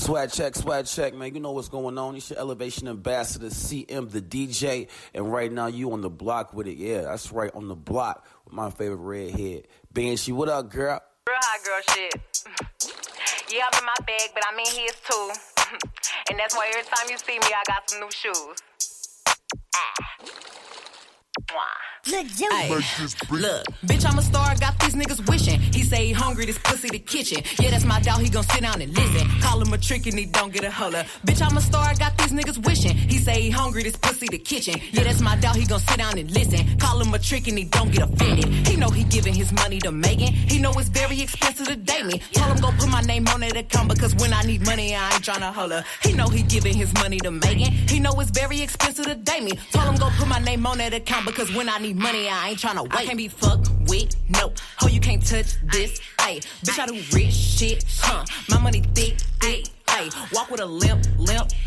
Swag check, man. You know what's going on. It's your Elevation Ambassador, CM, the DJ. And right now, you on the block with it. Yeah, that's right, on the block with my favorite redhead, Banshee. What up, girl? Real hot girl shit. Yeah, I'm in my bag, but I'm in his too. And that's why every time you see me, I got some new shoes. Ay, look, bitch, I'm a star, got these niggas wishing. He say he hungry, this pussy the kitchen. Yeah, that's my dog, he gon' sit down and listen. Call him a trick and he don't get a holler. Bitch, I'm a star, got these niggas wishing. He say he hungry, this pussy the kitchen. Yeah, that's my dog, he gon' sit down and listen. Call him a trick and he don't get offended. He know he giving his money to Megan. He know it's very expensive to date me. Told him go put my name on that account because when I need money, I ain't tryna holler. He know he giving his money to Megan. He know it's very expensive to date me. Told him go put my name on that account because when I need money, I ain't tryna wait. I can't be fucked with, no. Ho, you can't touch this, ayy. Bitch, I do rich shit, huh? My money thick, ayy. Walk with a limp,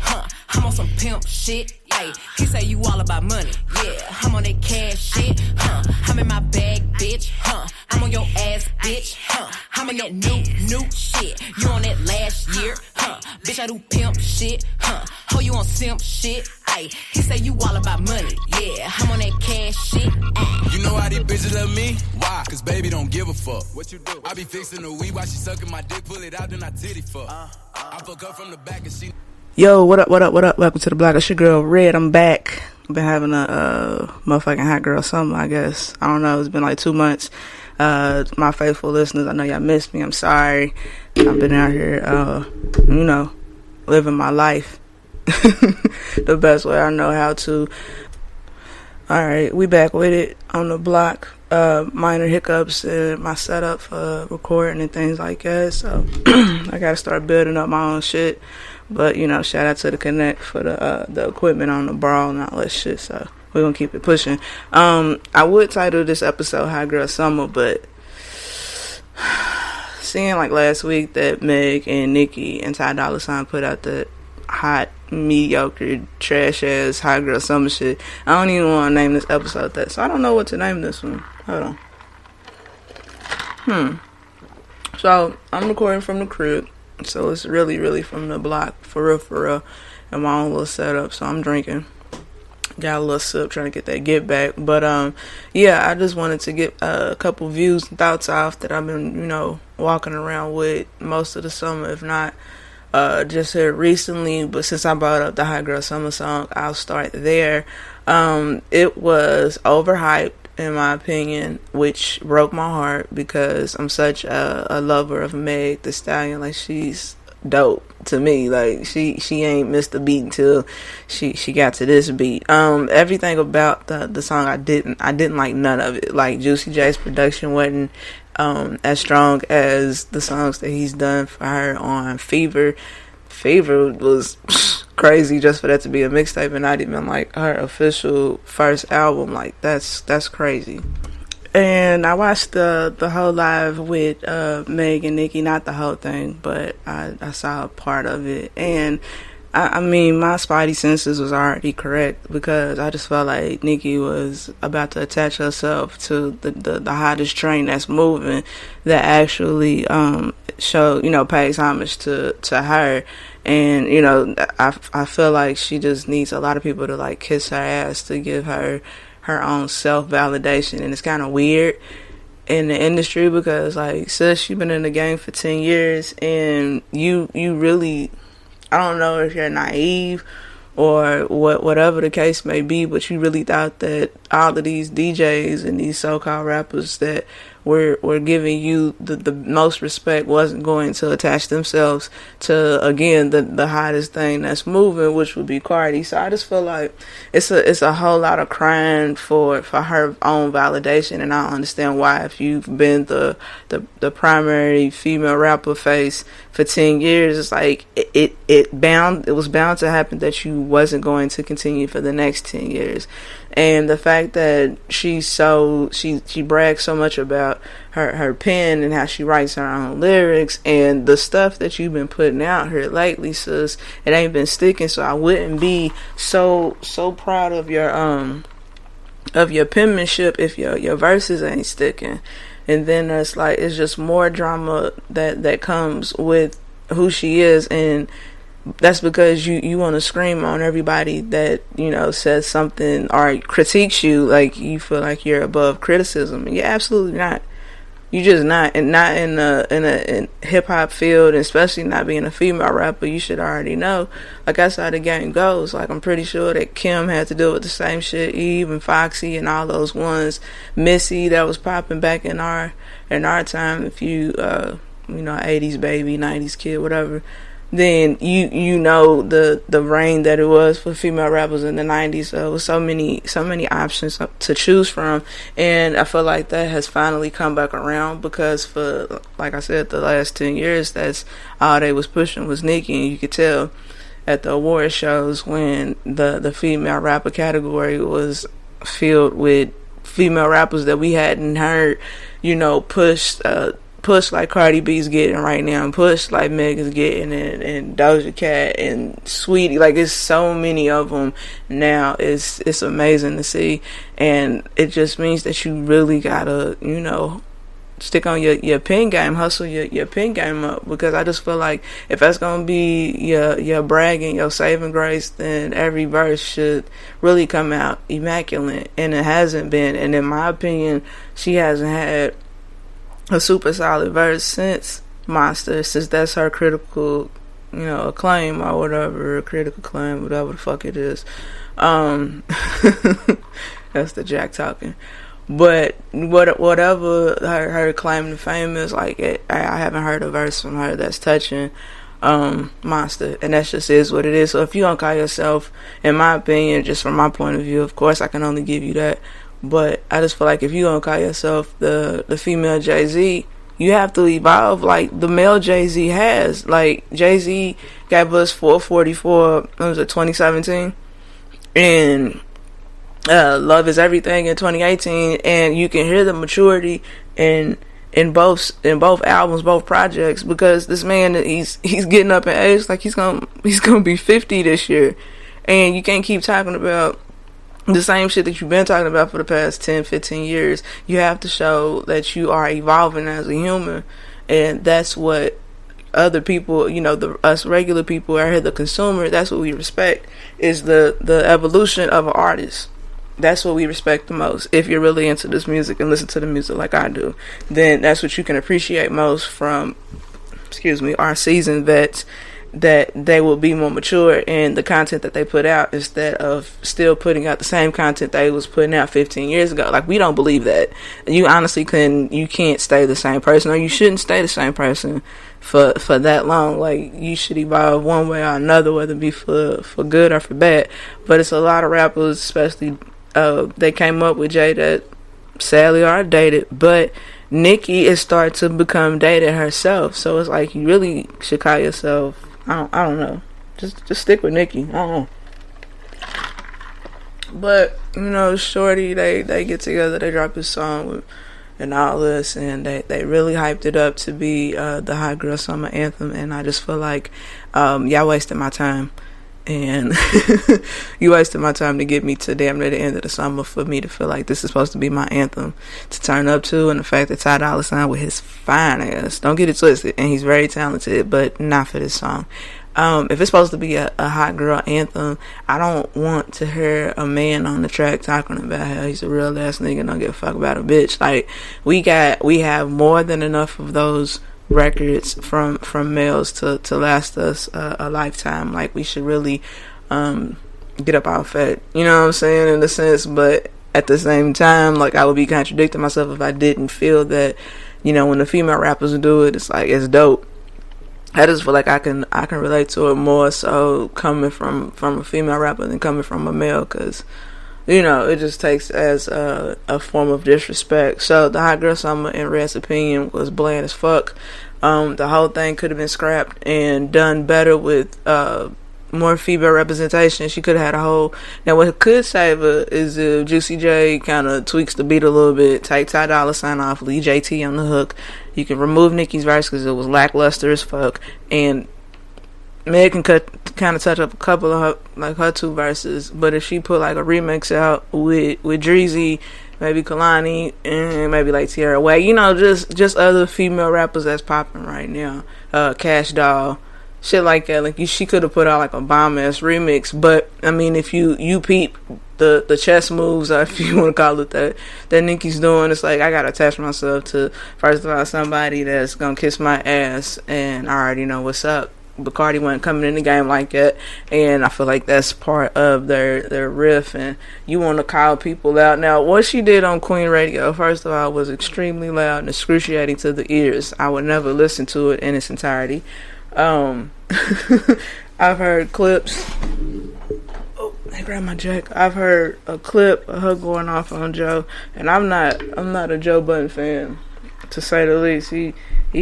huh? I'm on some pimp shit, ayy. He say you all about money, yeah. I'm on that cash shit, huh? I'm in my bag, bitch, huh? I'm on your ass, bitch, huh? I'm in that new shit. You on that last year, huh? Bitch, I do pimp shit, huh? Ho, you on simp shit, ayy. He say you all about money, yeah. I'm on that cash shit, ayy. You know how these bitches love me? Why? Cause baby don't give a fuck. What you do? I be fixing the weed while she sucking my dick, pull it out, then I titty fuck. I fuck her from the back and she... Yo, what up? Welcome to the block. It's your girl, Red. I'm back. I've been having a motherfucking hot girl summer, I guess. I don't know. It's been like 2 months. My faithful listeners, I know y'all missed me. I'm sorry. I've been out here, living my life the best way I know how to. Alright, we back with it on the block. Minor hiccups in my setup for recording and things like that. So I gotta start building up my own shit. But, shout out to the Connect for the equipment on the brawl and all that shit. So we're gonna keep it pushing. I would title this episode Hot Girl Summer, but seeing like last week that Meg and Nicki and Ty Dolla $ign put out the hot, mediocre, trash ass Hot Girl Summer shit, I don't even want to name this episode that. So I don't know what to name this one. Hold on. So I'm recording from the crib. So it's really from the block, for real, in my own little setup. So I'm drinking. Got a little sip, trying to get that get back. But, I just wanted to get a couple views and thoughts off that I've been, walking around with most of the summer, if not just here recently. But since I brought up the Hot Girl Summer song, I'll start there. It was overhyped, in my opinion, which broke my heart because I'm such a lover of Meg the Stallion. Like, she's dope to me. Like, she ain't missed a beat until she got to this beat. Everything about the song I didn't like none of it. Like, Juicy J's production wasn't as strong as the songs that he's done for her on Fever. Fever was crazy just for that to be a mixtape and not even like her official first album. Like, that's crazy. And I watched the whole live with Meg and Nicki, not the whole thing, but I saw a part of it. And I mean, my spidey senses was already correct because I just felt like Nicki was about to attach herself to the hottest train that's moving that actually pays homage to her. And, I feel like she just needs a lot of people to like kiss her ass to give her own self-validation. And it's kind of weird in the industry because, like, sis, you've been in the game for 10 years and you really, I don't know if you're naive or whatever the case may be, but you really thought that all of these DJs and these so-called rappers that were giving you the most respect wasn't going to attach themselves to, again, the hottest thing that's moving, which would be Cardi. So I just feel like it's a whole lot of crying for her own validation, and I don't understand why, if you've been the primary female rapper face for 10 years, it's like it was bound to happen that you wasn't going to continue for the next 10 years. And the fact that she brags so much about her pen and how she writes her own lyrics and the stuff that you've been putting out here lately, sis, it ain't been sticking. So I wouldn't be so proud of your penmanship if your verses ain't sticking. And then it's just more drama that comes with who she is, and that's because you want to scream on everybody that, you know, says something or critiques you, like you feel like you're above criticism. And you're absolutely not. You just not, and not in a hip hop field, and especially not being a female rapper. You should already know. Like, that's how the game goes. Like, I'm pretty sure that Kim had to deal with the same shit. Eve and Foxy and all those ones. Missy, that was popping back in our time. If you you know, 80s baby, 90s kid, whatever, then you know the reign that it was for female rappers in the 90s. So it was so many options to choose from, and I feel like that has finally come back around, because for, like I said, the last 10 years, that's all they was pushing was Nicki. And you could tell at the award shows when the female rapper category was filled with female rappers that we hadn't heard, you know, pushed like Cardi B's getting right now, and push like Megan's getting, and Doja Cat and Sweetie. Like, it's so many of them now. It's amazing to see, and it just means that you really gotta, you know, stick on your pen game, hustle your pen game up, because I just feel like if that's gonna be your bragging, your saving grace, then every verse should really come out immaculate, and it hasn't been. And in my opinion, she hasn't had a super solid verse since Monster, since that's her critical, you know, acclaim or whatever, critical acclaim, whatever the fuck it is. That's the Jack talking. But whatever her claim to fame is, like, I haven't heard a verse from her that's touching Monster, and that just is what it is. So if you don't call yourself, in my opinion, just from my point of view, of course I can only give you that, but I just feel like if you don't call yourself the female Jay-Z, you have to evolve like the male Jay-Z has. Like, Jay-Z gave us 444, what was it, 2017, and Love Is Everything in 2018, and you can hear the maturity in both albums, both projects, because this man, he's getting up in age. Like, he's gonna be 50 this year, and you can't keep talking about the same shit that you've been talking about for the past 10, 15 years. You have to show that you are evolving as a human, and that's what other people, you know, us regular people out here, the consumer, that's what we respect, is the evolution of an artist. That's what we respect the most. If you're really into this music and listen to the music like I do, then that's what you can appreciate most from, our seasoned vets, that they will be more mature in the content that they put out, instead of still putting out the same content they was putting out 15 years ago. Like, we don't believe that. You honestly can't stay the same person, or you shouldn't stay the same person for that long. Like, you should evolve one way or another, whether it be for good or for bad. But it's a lot of rappers, especially they came up with Jay, that sadly are dated, but Nicki is starting to become dated herself. So it's like, you really should call yourself, I don't know, just stick with Nicki. I don't know. But, you know, Shorty, they get together, they drop this song and all this, and they really hyped it up to be the Hot Girl Summer Anthem, and I just feel like y'all wasted my time. And you wasted my time to get me to damn near the end of the summer for me to feel like this is supposed to be my anthem to turn up to. And the fact that Ty Dolla $ign with his fine ass, don't get it twisted, and he's very talented, but not for this song. If it's supposed to be a hot girl anthem, I don't want to hear a man on the track talking about how he's a real ass nigga and don't give a fuck about a bitch. Like, we have more than enough of those records from males to last us a lifetime. Like, we should really get up off it, you know what I'm saying, in a sense. But at the same time, like, I would be contradicting myself if I didn't feel that, you know, when the female rappers do it, it's like, it's dope. I just feel like I can relate to it more so coming from a female rapper than coming from a male, because, you know, it just takes as a form of disrespect. So the Hot Girl Summer, in Red's opinion, was bland as fuck. The whole thing could have been scrapped and done better with more female representation. She could have had a whole... Now, what could save her is if Juicy J kind of tweaks the beat a little bit, take Ty Dolla $ign off, leave JT on the hook. You can remove Nicki's verse because it was lackluster as fuck, and Meg can kind of touch up a couple of her two verses. But if she put like a remix out with Dreezy maybe Kalani, and maybe like Tierra Whack. You know, just other female rappers that's popping right now. Cash Doll, shit like that. Like she could have put out like a bomb ass remix, but I mean, if you peep the chess moves, if you want to call it that Nicki's doing, it's like I gotta attach myself to, first of all, somebody that's gonna kiss my ass, and I already know what's up. Bacardi wasn't coming in the game like that, and I feel like that's part of their riff, and you want to call people out. Now, what she did on Queen Radio, first of all, was extremely loud and excruciating to the ears. I would never listen to it in its entirety. I've heard clips. Oh, I grabbed my jack. I've heard a clip of her going off on Joe, and I'm not a Joe Budden fan, to say the least. He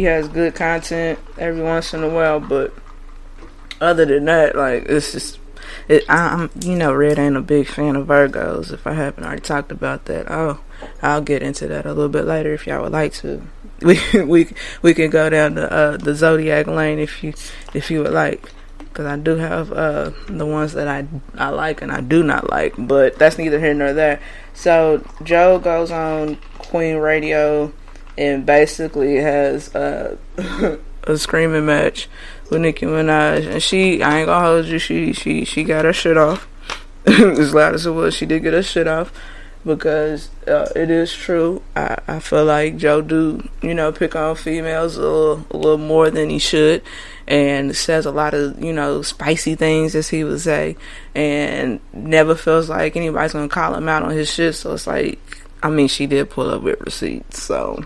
has good content every once in a while, but other than that, like, it's just, I'm, Red ain't a big fan of Virgos. If I haven't already talked about that, I'll get into that a little bit later if y'all would like to. We can go down the zodiac lane if you would like, because I do have the ones that I like and I do not like, but that's neither here nor there. So Joe goes on Queen Radio and basically has a screaming match with Nicki Minaj, and I ain't gonna hold you, she got her shit off. As loud as it was, she did get her shit off, because it is true. I feel like Joe do, pick on females a little more than he should, and says a lot of, spicy things, as he would say, and never feels like anybody's gonna call him out on his shit. So it's like, I mean, she did pull up with receipts, so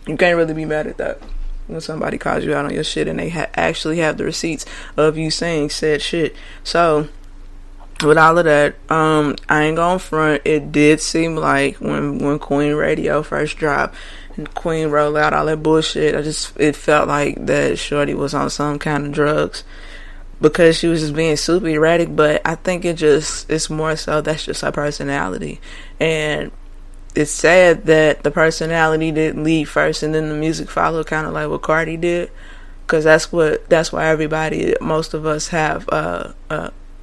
you can't really be mad at that when somebody calls you out on your shit and they actually have the receipts of you saying said shit. So with all of that, I ain't gonna front, it did seem like when Queen Radio first dropped and Queen rolled out all that bullshit, it felt like that shorty was on some kind of drugs, because she was just being super erratic. But I think it's more so that's just her personality, and it's sad that the personality didn't lead first and then the music followed, kind of like what Cardi did, because that's why most of us have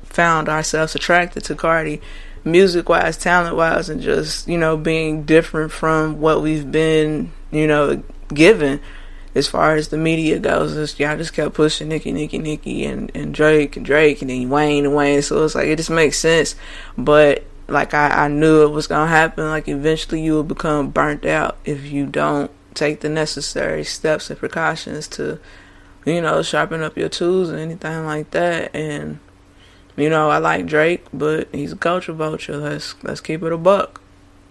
found ourselves attracted to Cardi, music wise, talent wise, and just being different from what we've been given as far as the media goes. Y'all just kept pushing Nicki and Drake and then Wayne, so it's like it just makes sense. But like I knew it was gonna happen. Like eventually you will become burnt out if you don't take the necessary steps and precautions to, sharpen up your tools and anything like that. And I like Drake, but he's a culture vulture. Let's keep it a buck.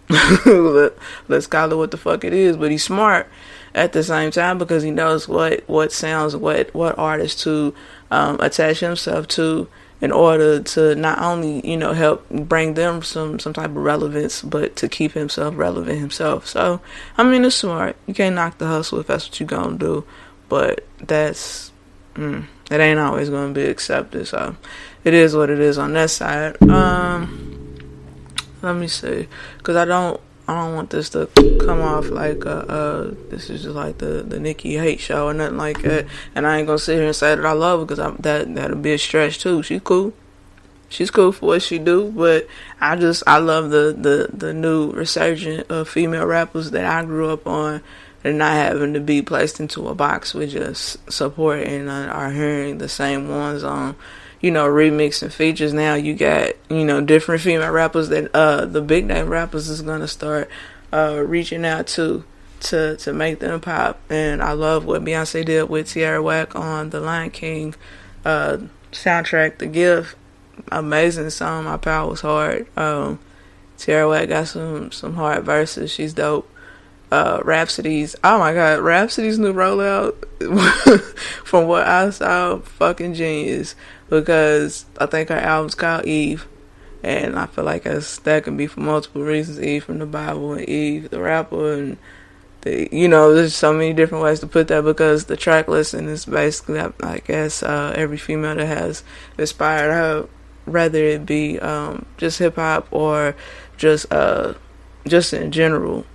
Let's call it what the fuck it is. But he's smart at the same time, because he knows what sounds, what artists to attach himself to, in order to not only, help bring them some type of relevance, but to keep himself relevant himself. So, I mean, it's smart. You can't knock the hustle if that's what you're going to do. But it ain't always going to be accepted. So, it is what it is on that side. Let me see. Because I don't want this to come off like this is just like the Nicki hate show or nothing like that. And I ain't gonna sit here and say that I love her, because that'll be a stretch too. She's cool. She's cool for what she do, but I love the new resurgence of female rappers that I grew up on, and not having to be placed into a box with just supporting or hearing the same ones on remix and features. Now you got, different female rappers that the big name rappers is gonna start reaching out to make them pop. And I love what Beyonce did with Tierra Whack on the Lion King soundtrack, The Gift. Amazing song. My Power Was Hard. Tierra Whack got some hard verses. She's dope. Rhapsody's, oh my god, Rhapsody's new rollout from what I saw, fucking genius, because I think her album's called Eve, and I feel like that can be for multiple reasons. Eve from the Bible and Eve the rapper, and there's so many different ways to put that, because the track listing is basically, I guess, every female that has inspired her, whether it be just hip hop or just in general.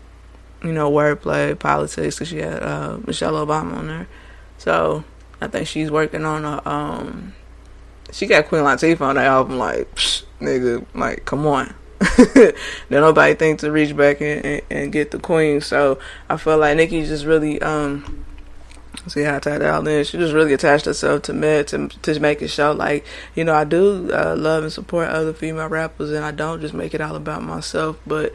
Wordplay, politics, because she had Michelle Obama on there. So I think she's working on she got Queen Latifah on the album, like, psh, nigga, like, come on. then nobody think to reach back and get the queen. So I feel like Nicki just really see how I tied that all in. She just really attached herself to Med to make it show like, you know, I do love and support other female rappers, and I don't just make it all about myself. But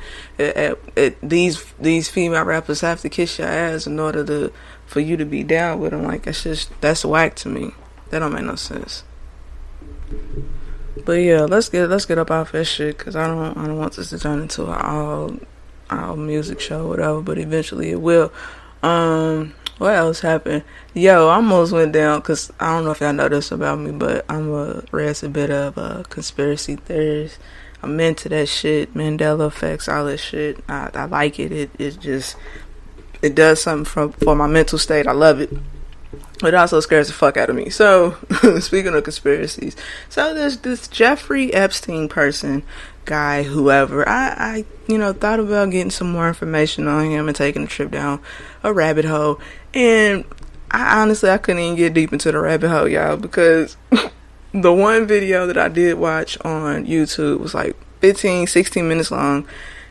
these female rappers have to kiss your ass in order for you to be down with them. Like, that's whack to me. That don't make no sense. But yeah, let's get up off that shit, because I don't want this to turn into an all music show or whatever. But eventually it will. What else happened? Yo, I almost went down, because I don't know if y'all know this about me, but I'm a bit of a conspiracy theorist. I'm into that shit, Mandela effects, all that shit. I like it. It does something for my mental state. I love it. But it also scares the fuck out of me. So, speaking of conspiracies, so there's this Jeffrey Epstein person, guy, whoever. I thought about getting some more information on him and taking a trip down a rabbit hole. And I couldn't even get deep into the rabbit hole, y'all, because the one video that I did watch on YouTube was like 15, 16 minutes long.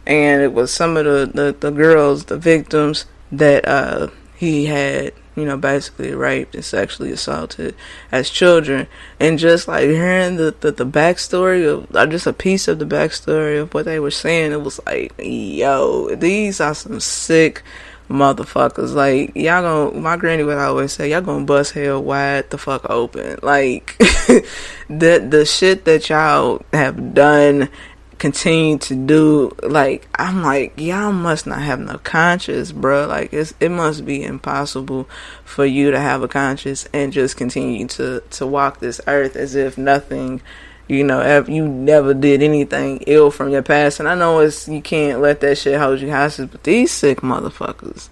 And it was some of the girls, the victims that he had, basically raped and sexually assaulted as children. And just like hearing the backstory of, just a piece of the backstory of what they were saying, it was like, yo, these are some sick motherfuckers. Like, my granny would always say, y'all gonna bust hell wide the fuck open. Like, the shit that y'all have done, continue to do, like, I'm like, y'all must not have no conscience, bro. Like, it must be impossible for you to have a conscience and just continue to walk this earth as if nothing, you never did anything ill from your past. And I know you can't let that shit hold you hostage, but these sick motherfuckers,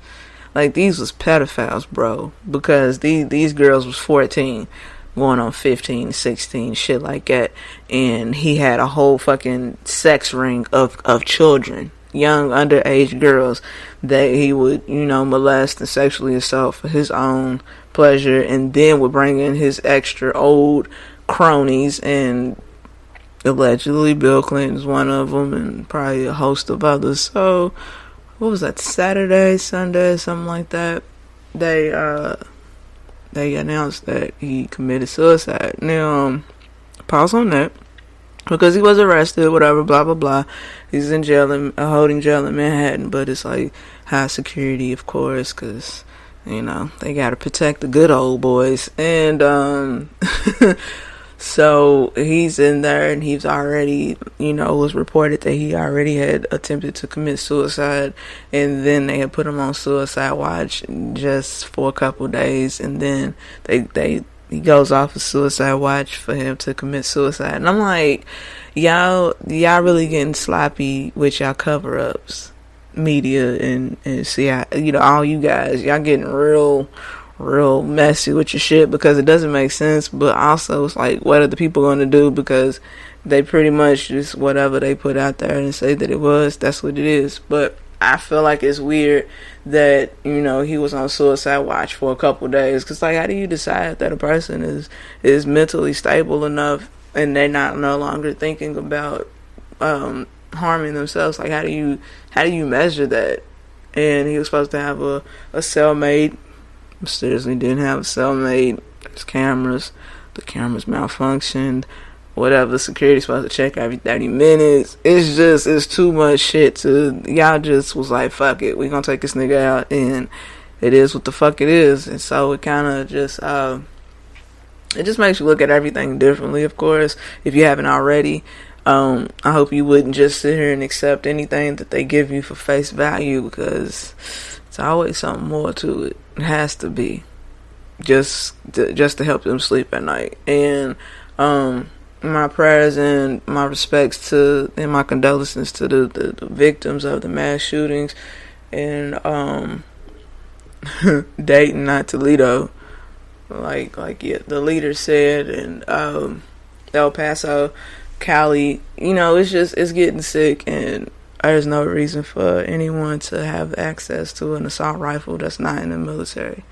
like, these was pedophiles, bro, because these girls was 14 going on 15, 16, shit like that. And he had a whole fucking sex ring of children, young underage girls, that he would, molest and sexually assault for his own pleasure, and then would bring in his extra old cronies, and allegedly Bill Clinton's one of them, and probably a host of others. So, what was that, Saturday, Sunday, something like that? They announced that he committed suicide. Now, pause on that, because he was arrested, whatever, blah, blah, blah. He's in jail, holding jail in Manhattan, but it's like high security, of course, because, they got to protect the good old boys. And, so he's in there, and he's already, it was reported that he already had attempted to commit suicide, and then they had put him on suicide watch just for a couple days, and then he goes off of suicide watch for him to commit suicide. And I'm like, y'all really getting sloppy with y'all cover-ups, media, and see, all you guys, y'all getting real messy with your shit, because it doesn't make sense. But also, it's like, what are the people going to do? Because they pretty much just, whatever they put out there and say that it was, that's what it is. But I feel like it's weird that, he was on suicide watch for a couple days, because, like, how do you decide that a person is mentally stable enough and they're no longer thinking about harming themselves? Like, how do you measure that? And he was supposed to have a cellmate. Mysteriously didn't have a cellmate. There's cameras. The cameras malfunctioned. Whatever. The security's supposed to check every 30 minutes. It's too much shit y'all just was like, fuck it, we gonna take this nigga out, and it is what the fuck it is. And so it kind of just, it just makes you look at everything differently, of course, if you haven't already. I hope you wouldn't just sit here and accept anything that they give you for face value, because it's always something more to it. It has to be just to help them sleep at night. And my prayers and my respects and my condolences to the victims of the mass shootings in Dayton, not Toledo, like yeah, the leader said, and El Paso, Cali. It's getting sick, and there's no reason for anyone to have access to an assault rifle that's not in the military.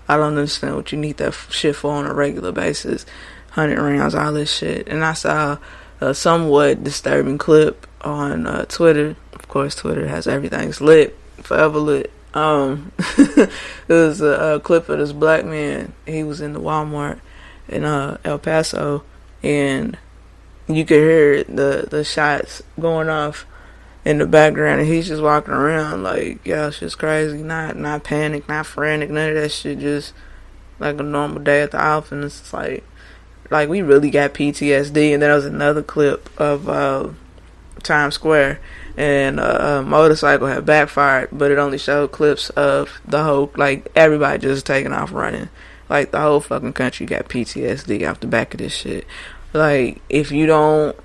I don't understand what you need that shit for on a regular basis. 100 rounds, all this shit. And I saw a somewhat disturbing clip on Twitter. Of course, Twitter has everything's lit, forever lit. It was a clip of this black man. He was in the Walmart in El Paso, and you could hear the shots going off in the background, and he's just walking around like, yo, shit's crazy. Not panic, not frantic, none of that shit. Just like a normal day at the office. It's like we really got PTSD. And then there was another clip of Times Square, and a motorcycle had backfired, but it only showed clips of the whole, like, everybody just taking off running. Like, the whole fucking country got PTSD off the back of this shit. Like, if you don't,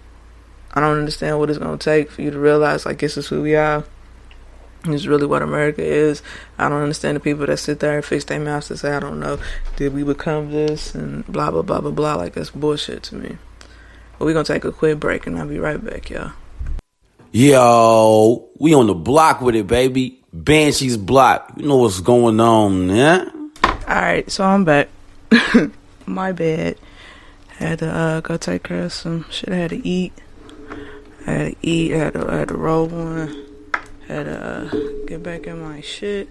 I don't understand what it's gonna take for you to realize, like, this is who we are. This is really what America is. I don't understand the people that sit there and fix their mouths to say, I don't know, did we become this, and blah, blah, blah, blah, blah. Like, that's bullshit to me. But we're gonna take a quick break, and I'll be right back, y'all. Yo, we on the block with it, baby. Banshee's block. You know what's going on, man. Alright, so I'm back. My bad. Had to go take care of some shit I had to eat. I had to roll one. Had to get back in my shit.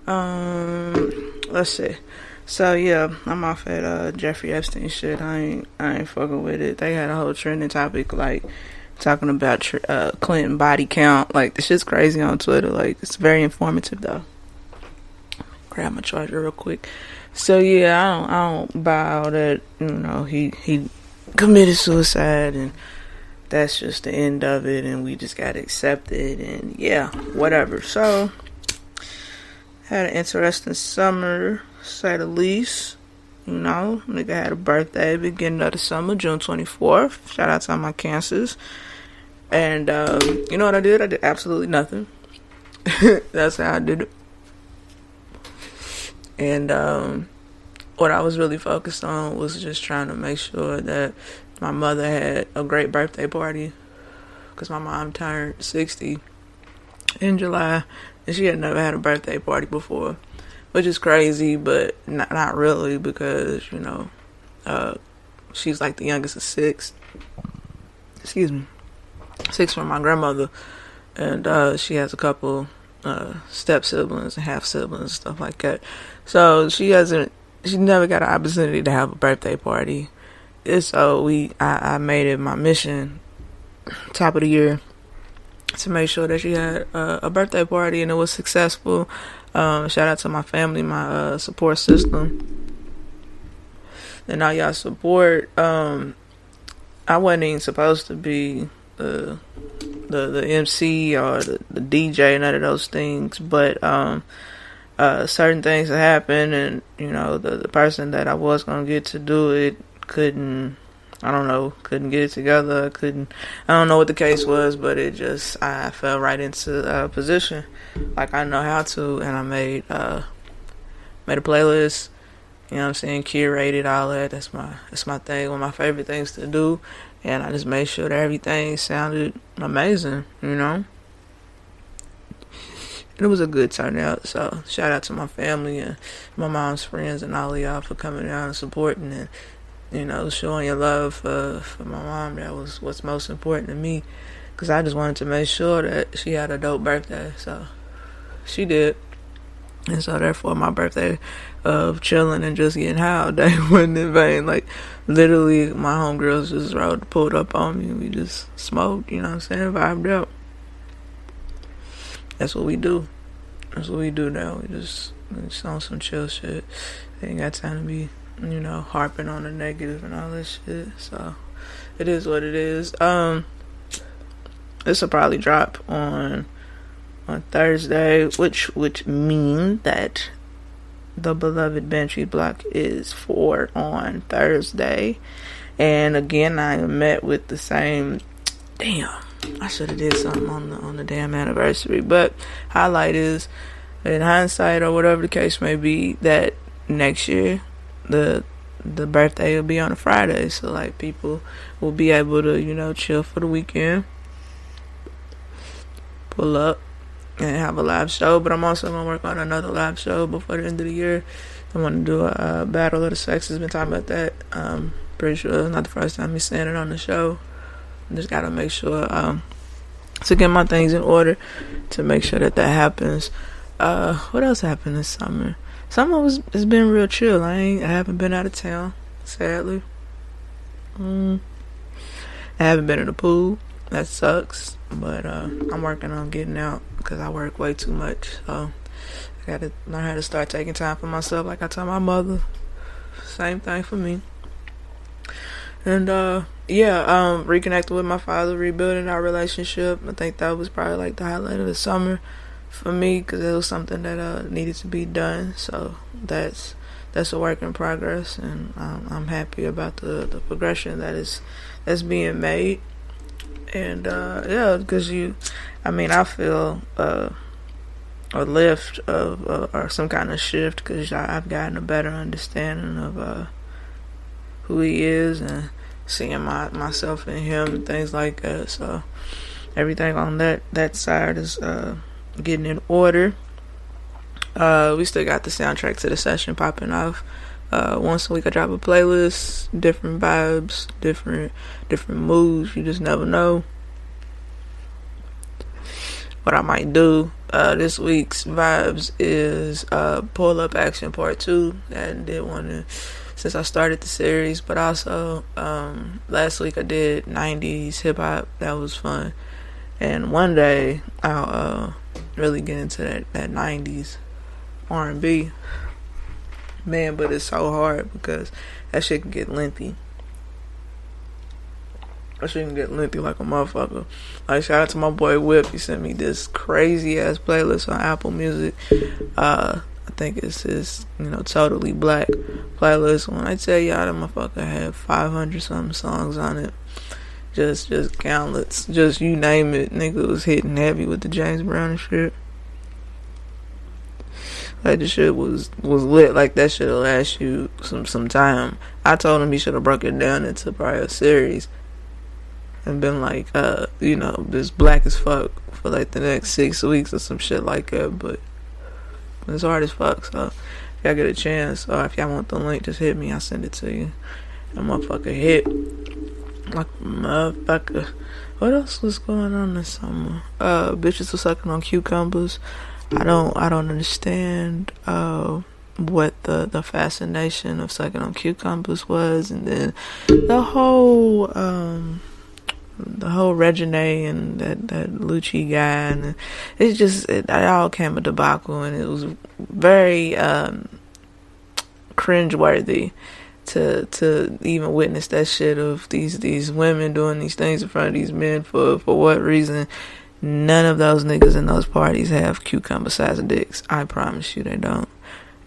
Let's see. So yeah, I'm off at Jeffrey Epstein shit. I ain't fucking with it. They had a whole trending topic, like, talking about Clinton body count. Like, this shit's crazy on Twitter. Like, it's very informative though. Grab my charger real quick. So yeah, I don't buy all that. You know, he committed suicide, and that's just the end of it, and we just gotta accept it, and yeah, whatever. So had an interesting summer, to say the least. You know, nigga had a birthday beginning of the summer, June 24th. Shout out to all my cancers. And you know what I did? I did absolutely nothing. That's how I did it. And what I was really focused on was just trying to make sure that my mother had a great birthday party, because my mom turned 60 in July, and she had never had a birthday party before, which is crazy, but not really, because, you know, she's like the youngest of six. Excuse me. 6 from my grandmother, and she has a couple step siblings and half siblings and stuff like that. So she never got an opportunity to have a birthday party. And so I made it my mission, top of the year, to make sure that she had a birthday party, and it was successful. Shout out to my family, my support system, and all y'all support. I wasn't even supposed to be the MC or the DJ, none of those things, but certain things that happened, and you know, the person that I was gonna get to do it couldn't get it together. I don't know what the case was, but I fell right into a position like I know how to, and I made a playlist, you know what I'm saying, curated all that. That's my thing, one of my favorite things to do, and I just made sure that everything sounded amazing, you know. And it was a good turnout, so shout out to my family and my mom's friends and all of y'all for coming out and supporting, and you know, showing your love for my mom. That was what's most important to me, because I just wanted to make sure that she had a dope birthday. So she did, and so therefore my birthday of chilling and just getting high all day wasn't in vain. Like, literally, my homegirls just pulled up on me, and we just smoked, you know what I'm saying, vibed out. That's what we do. That's what we do now. We just on some chill shit. Ain't got time to be, you know, harping on the negative and all this shit. So it is what it is. This will probably drop on Thursday, which means that the beloved Banshee block is for on Thursday. And again, I am met with the same. Damn, I should have did something on the damn anniversary. But highlight is, in hindsight or whatever the case may be, that next year the birthday will be on a Friday, so like people will be able to, you know, chill for the weekend, pull up and have a live show. But I'm also gonna work on another live show before the end of the year. I want to do a Battle of the Sexes. Been talking about that. Pretty sure it's not the first time me saying it on the show. Just gotta make sure to get my things in order to make sure that happens. What else happened this summer? It's been real chill. I haven't been out of town, sadly. I haven't been in the pool. That sucks. But I'm working on getting out because I work way too much. So I gotta learn how to start taking time for myself, like I tell my mother. Same thing for me. And reconnecting with my father, rebuilding our relationship. I think that was probably like the highlight of the summer for me, because it was something that needed to be done. So that's a work in progress, and I'm happy about the progression that's being made. And because I feel a lift of or some kind of shift, because I've gotten a better understanding of who he is, and seeing myself in him and things like that. So everything on that side is getting in order. We still got the soundtrack to the session popping off. Once a week I drop a playlist, different vibes, different moods. You just never know what I might do. This week's vibes is Pull Up Action Part 2. I did one since I started the series, but also last week I did 90s hip hop. That was fun. And one day I'll really get into that 90s R&B. Man, but it's so hard because that shit can get lengthy. That shit can get lengthy like a motherfucker. Like, shout out to my boy Whip. He sent me this crazy ass playlist on Apple Music. I think it's his, Totally Black playlist. When I tell y'all that motherfucker had 500 something songs on it, just countless, just you name it, nigga was hitting heavy with the James Brown and shit. Like, the shit was lit. Like, that shit'll last you some time. I told him he should have broke it down into probably a series and been like, just black as fuck for like the next 6 weeks or some shit like that. But it's hard as fuck. So if y'all get a chance, or if y'all want the link, just hit me. I'll send it to you. That motherfucker hit like a motherfucker. What else was going on this summer? Bitches were sucking on cucumbers. I don't understand what the fascination of sucking on cucumbers was, and then the whole Regine and that Lucci guy, and it all came a debacle, and it was very cringeworthy to even witness that shit of these women doing these things in front of these men for what reason. None of those niggas in those parties have cucumber-sized dicks. I promise you they don't.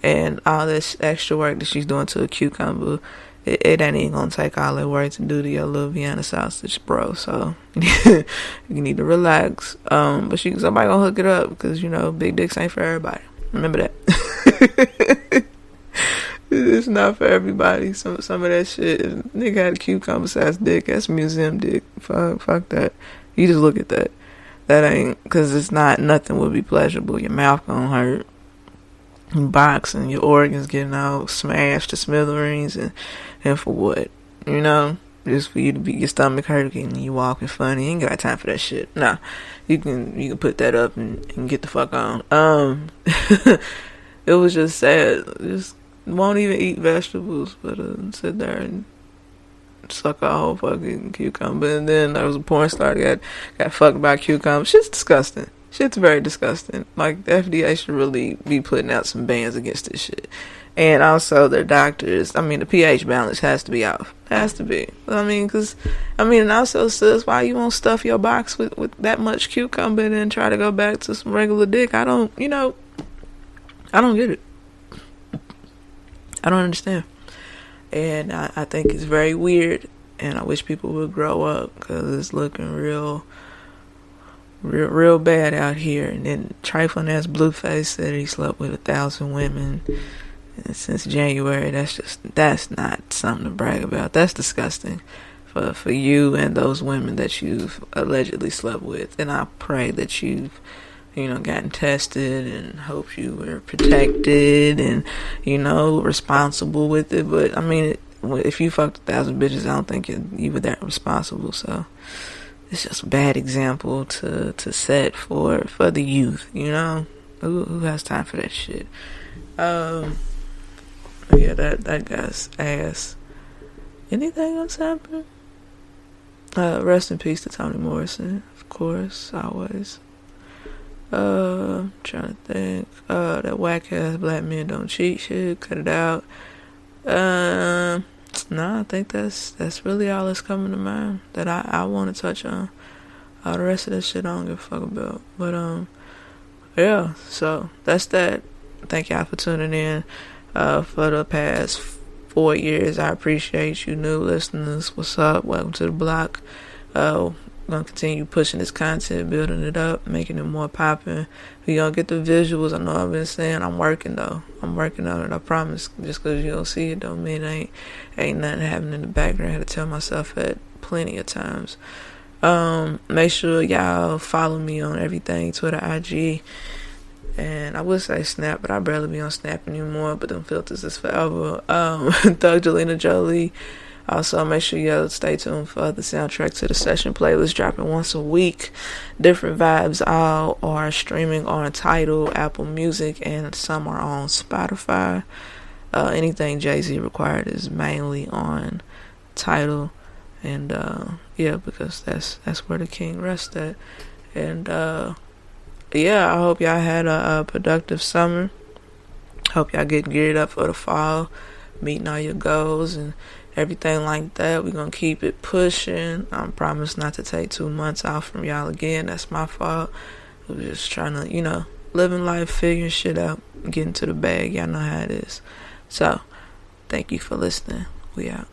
And all this extra work that she's doing to a cucumber, it ain't even gonna take all that work to do to your little Vienna sausage, bro. So you need to relax. But somebody gonna hook it up, because big dicks ain't for everybody. Remember that. It's not for everybody. Some of that shit. If nigga had a cucumber-sized dick, that's museum dick. Fuck that. You just look at that. That ain't, because it's not, nothing will be pleasurable. Your mouth gonna hurt, boxing, your organs getting all smashed to smithereens, and for what? Just for you to be your stomach hurting and you walking funny. You ain't got time for that shit. Nah, you can put that up and get the fuck on. It was just sad. Just won't even eat vegetables, but sit there and suck a whole fucking cucumber. And then there was a porn star that got fucked by a cucumber. Shit's disgusting. Shit's very disgusting. Like, the FDA should really be putting out some bans against this shit. And also their doctors, the pH balance has to be off. Has to be. And also, sis, why you won't stuff your box with that much cucumber and then try to go back to some regular dick? I don't get it. I don't understand. And I think it's very weird, and I wish people would grow up, because it's looking real bad out here. And then trifling ass Blueface said he slept with 1,000 women since January. That's not something to brag about. That's disgusting for you and those women that you've allegedly slept with. And I pray that you've gotten tested, and hope you were protected and, responsible with it. But, if you fucked 1,000 bitches, I don't think you were that responsible. So, it's just a bad example to set for the youth, you know? Who has time for that shit? Yeah, that guy's ass. Anything else happen? Rest in peace to Toni Morrison, of course, always. Trying to think. That whack ass black men don't cheat shit. Cut it out. No, I think that's really all that's coming to mind that I want to touch on. All the rest of that shit I don't give a fuck about. But yeah. So that's that. Thank y'all for tuning in. For the past 4 years, I appreciate you new listeners. What's up? Welcome to the block. Gonna continue pushing this content, building it up, making it more popping. We gonna get the visuals. I know I've been saying I'm working though. I'm working on it. I promise. Just because you don't see it don't mean ain't nothing happening in the background. I had to tell myself that plenty of times. Make sure y'all follow me on everything, Twitter, IG, and I would say Snap, but I barely be on Snap anymore. But them filters is forever. Thug Jelena Jolie. Also, make sure you stay tuned for the soundtrack to the session playlist dropping once a week. Different Vibes all are streaming on Tidal, Apple Music, and some are on Spotify. Anything Jay-Z required is mainly on Tidal, and yeah, because that's where the king rests at. And yeah, I hope y'all had a productive summer. Hope y'all getting geared up for the fall, meeting all your goals and everything like that. We're gonna keep it pushing. I promise not to take 2 months off from y'all again. That's my fault. We're just trying to, living life, figuring shit out, getting to the bag. Y'all know how it is. So, thank you for listening. We out.